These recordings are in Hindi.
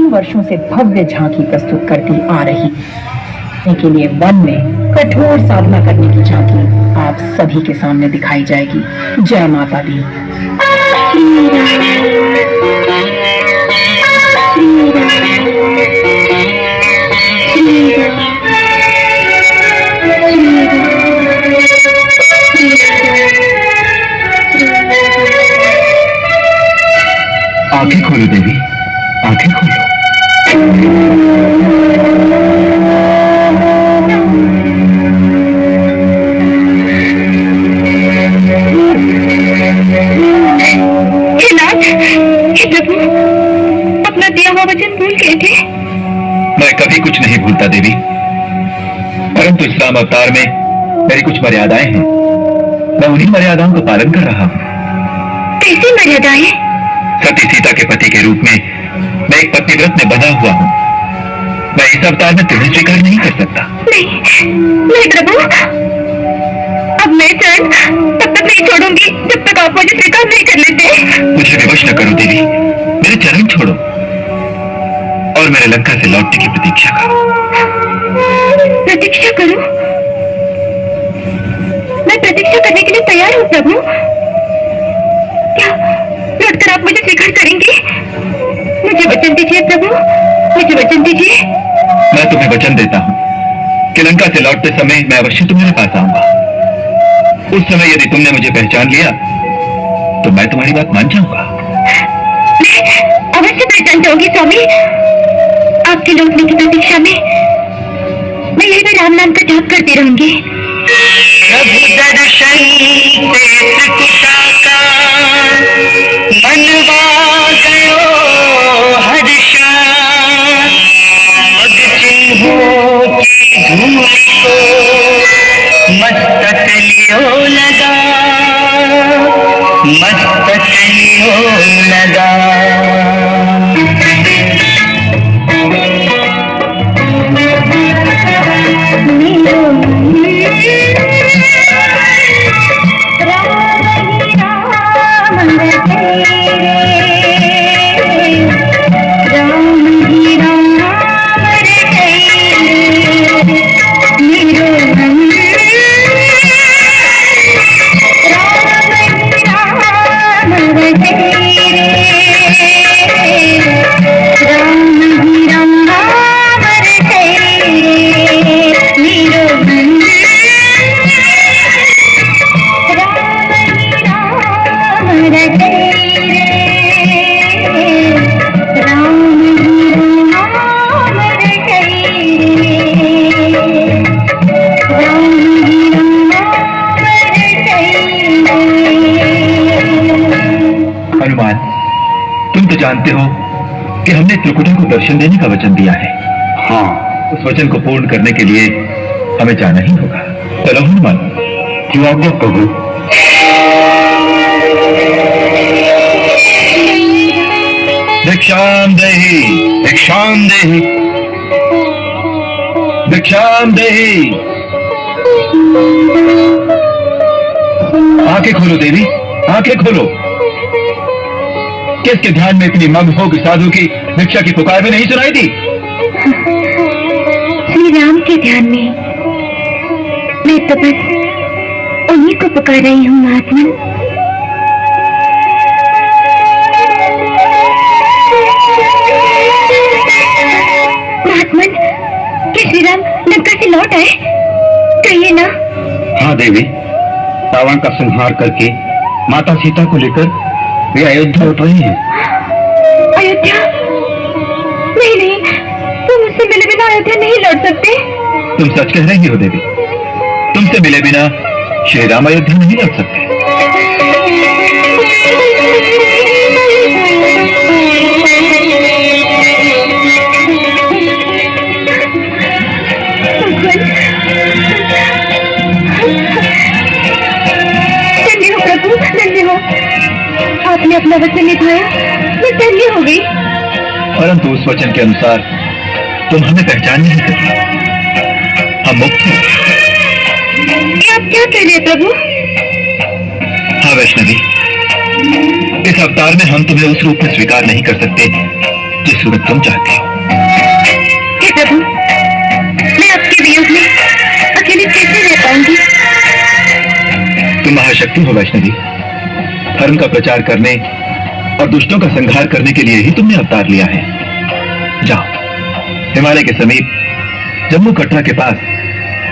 वर्षों से भव्य झांकी प्रस्तुत करती आ रही के लिए वन में कठोर साधना करने की झांकी आप सभी के सामने दिखाई जाएगी। जय माता दी। आंखें खोलो देवी, आंखें खोलो। अपना दिया हुआ वचन भूल गए थे। मैं कभी कुछ नहीं भूलता देवी, परंतु इस राम अवतार में मेरी कुछ मर्यादाएं हैं। मैं उन्हीं मर्यादाओं का पालन कर रहा हूँ। कैसी मर्यादाएं? सती सीता के पति के रूप में मैं एक पतिव्रत में बंधा हुआ हूँ। मैं इस अवतार में तुम्हें स्वीकार नहीं कर सकता। नहीं प्रभु, अब मैं चरण तब तक नहीं छोड़ूंगी जब तक आप मुझे स्वीकार नहीं कर लेते। मुझे विवश न करो देवी, मेरे चरण छोड़ो और मेरे लंका से लौटने की प्रतीक्षा करो। प्रतीक्षा करूं? मैं प्रतीक्षा करने के लिए तैयार हूँ प्रभु। क्या लौटकर आप मुझे स्वीकार करेंगे? मुझे वचन दीजिए प्रभु, मुझे वचन दीजिए। मैं तुम्हें वचन देता हूँ कि लंका से लौटते समय मैं अवश्य तुम्हारे पास आऊंगा। उस समय यदि तुमने मुझे पहचान लिया तो मैं तुम्हारी बात मान जाऊंगा। अवश्य पहचान जाऊंगी स्वामी। आपके लौटने की प्रतीक्षा में मैं यही भी राम नाम का जाप करती रहूंगी। प्रभु दर्शन मनवा गयो हर्षा, पग चिन्हों की धूल को मस्तक लियो लगा, मस्तक लियो लगा। जानते हो कि हमने त्रिकुटा को दर्शन देने का वचन दिया है। हाँ, उस वचन को पूर्ण करने के लिए हमें जाना ही होगा। चलो हनुमान, क्यों आज्ञा प्रभु। भिक्षाम देहि, भिक्षाम देहि, भिक्षाम देहि। आंखें खोलो देवी, आंखें खोलो। किसके ध्यान में इतनी मग्न हो कि साधु की भिक्षा की पुकार में नहीं सुनाई दी? श्री राम के ध्यान में मैं तो बस उन्हीं को पुकार रही हूँ महात्मन। महात्मन, क्या श्री राम लंका से लौट आए? कहिए ना। हाँ देवी, रावण का संहार करके माता सीता को लेकर वे अयोध्या लौट रही हैं। अयोध्या? नहीं नहीं, तुम मुझसे मिले बिना अयोध्या नहीं लौट सकते। तुम सच कह रही हो देवी, तुमसे मिले बिना श्री राम अयोध्या नहीं लौट सकते। धन्य हो प्रभु, धन्य हो। आपने अपना वचन निभाया, मैं धन्य हो गई। परंतु उस वचन के अनुसार तुम हमें पहचान नहीं सकी। हम मुक्त हैं। आप क्या कह रहे हैं प्रभु? हाँ वैष्णवी, इस अवतार में हम तुम्हें उस रूप में स्वीकार नहीं कर सकते जिस सूरत तुम चाहती हो। हे प्रभु, मैं आपके वियोग में अकेली कैसे रह पाऊंगी? तुम महाशक्ति हो वैष्णवी। धर्म का प्रचार करने और दुष्टों का संहार करने के लिए ही तुमने अवतार लिया है। जाओ, हिमालय के समीप जम्मू कटरा के पास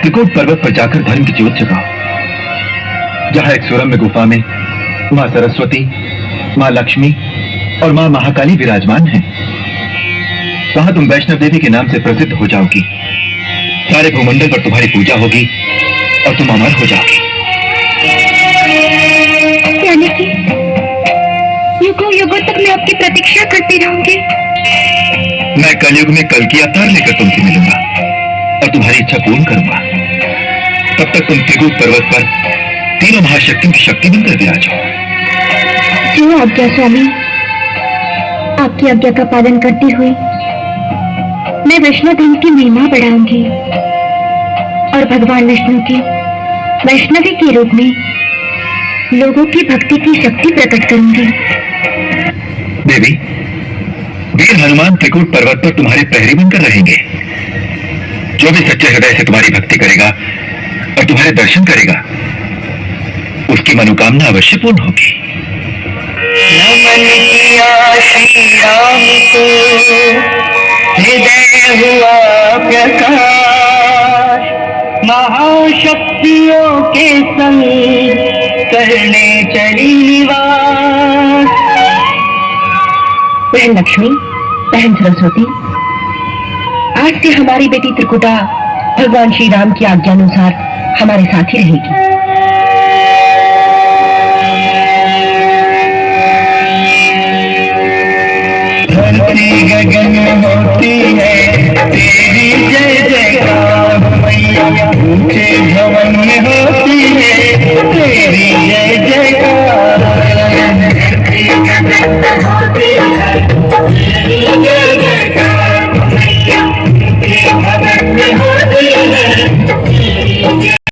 त्रिकूट पर्वत पर जाकर धर्म की ज्योत जगाओ। जहां एक सुरम्य गुफा में मां सरस्वती, मां लक्ष्मी और मां महाकाली विराजमान हैं, वहां तुम वैष्णव देवी के नाम से प्रसिद्ध हो जाओगी। सारे भूमंडल पर तुम्हारी पूजा होगी और तुम अमर हो जाओगी। यानी कि युगों युगों तक मैं आपकी प्रतीक्षा करती रहूंगी। मैं कलयुग में कल की अवतार लेकर तुमसे मिलूंगा और तुम्हारी इच्छा पूर्ण करूंगा। तब तक तुम त्रिकूट पर्वत पर तीनों महाशक्तियों की शक्ति बनकर विराजो। जो आज्ञा स्वामी। आपकी आज्ञा का पालन करती हुई मैं वैष्णो देवी की महिमा बढ़ाऊंगी और भगवान विष्णु की वैष्णवी के रूप में लोगों की भक्ति की शक्ति प्रकट करूंगी। देवी, वीर हनुमान त्रिकूट पर्वत पर तुम्हारे प्रहरी बनकर रहेंगे। जो भी सच्चे हृदय से तुम्हारी भक्ति करेगा और तुम्हारे दर्शन करेगा, उसकी मनोकामना अवश्य पूर्ण होगी। नमन किया श्री राम को, हृदय हुआ प्रकाश, महाशक्तियों के संग करने चली निवास। बहन लक्ष्मी, बहन सरस्वती, आज से हमारी बेटी त्रिकुटा भगवान श्री राम की आज्ञानुसार हमारे साथ ही रहेगी। धरती गगन होती